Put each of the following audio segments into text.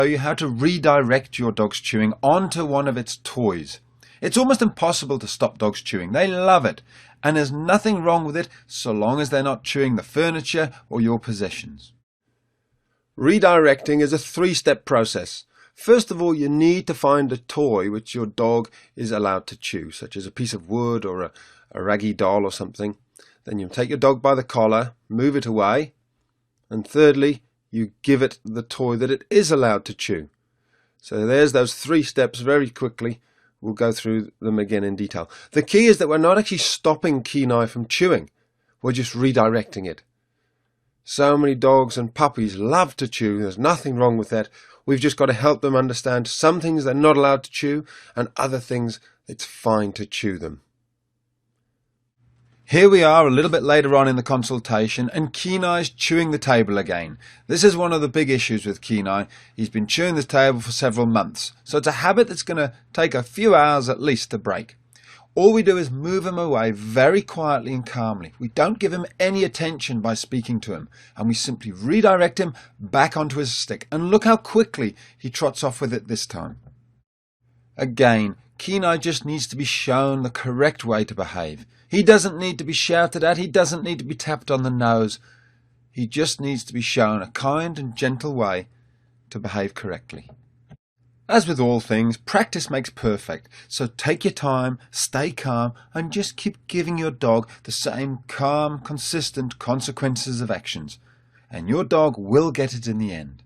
show you how to redirect your dog's chewing onto one of its toys. It's almost impossible to stop dogs chewing. They love it, and there's nothing wrong with it so long as they're not chewing the furniture or your possessions. Redirecting is a three-step process. First of all, you need to find a toy which your dog is allowed to chew, such as a piece of wood or a raggy doll or something. Then you take your dog by the collar, move it away, and thirdly, you give it the toy that it is allowed to chew. So there's those three steps very quickly. We'll go through them again in detail. The key is that we're not actually stopping Kenai from chewing. We're just redirecting it. So many dogs and puppies love to chew. There's nothing wrong with that. We've just got to help them understand some things they're not allowed to chew and other things it's fine to chew them. Here we are a little bit later on in the consultation, and Kenai's chewing the table again. This is one of the big issues with Kenai. He's been chewing the table for several months, so it's a habit that's going to take a few hours at least to break. All we do is move him away very quietly and calmly. We don't give him any attention by speaking to him, and we simply redirect him back onto his stick. And look how quickly he trots off with it this time. Again, Kenai just needs to be shown the correct way to behave. He doesn't need to be shouted at. He doesn't need to be tapped on the nose. He just needs to be shown a kind and gentle way to behave correctly. As with all things, practice makes perfect. So take your time, stay calm, and just keep giving your dog the same calm, consistent consequences of actions. And your dog will get it in the end.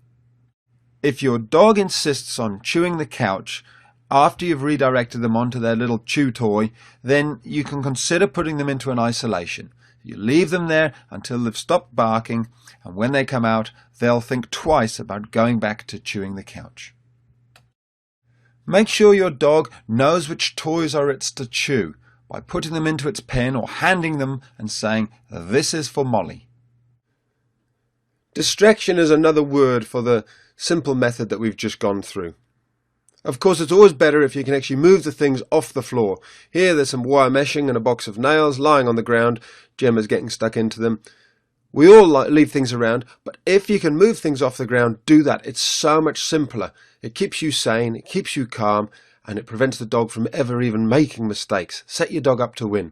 If your dog insists on chewing the couch, after you've redirected them onto their little chew toy, then you can consider putting them into an isolation. You leave them there until they've stopped barking, and when they come out, they'll think twice about going back to chewing the couch. Make sure your dog knows which toys are its to chew by putting them into its pen or handing them and saying, "This is for Molly." Distraction is another word for the simple method that we've just gone through. Of course, it's always better if you can actually move the things off the floor. Here there's some wire meshing and a box of nails lying on the ground. Gemma's getting stuck into them. We all leave things around, but if you can move things off the ground, do that. It's so much simpler. It keeps you sane, it keeps you calm, and it prevents the dog from ever even making mistakes. Set your dog up to win.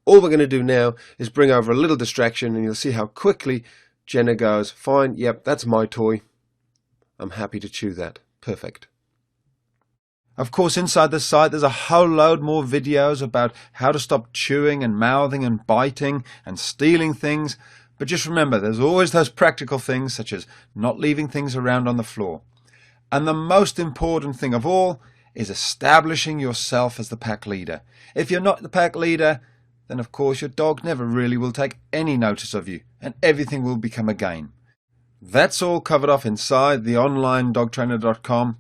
All we're going to do now is bring over a little distraction, and you'll see how quickly Jenna goes, "Fine, yep, that's my toy. I'm happy to chew that. Perfect." Of course, inside the site there's a whole load more videos about how to stop chewing and mouthing and biting and stealing things. But just remember, there's always those practical things such as not leaving things around on the floor. And the most important thing of all is establishing yourself as the pack leader. If you're not the pack leader, then of course your dog never really will take any notice of you, and everything will become a game. That's all covered off inside the online dogtrainer.com.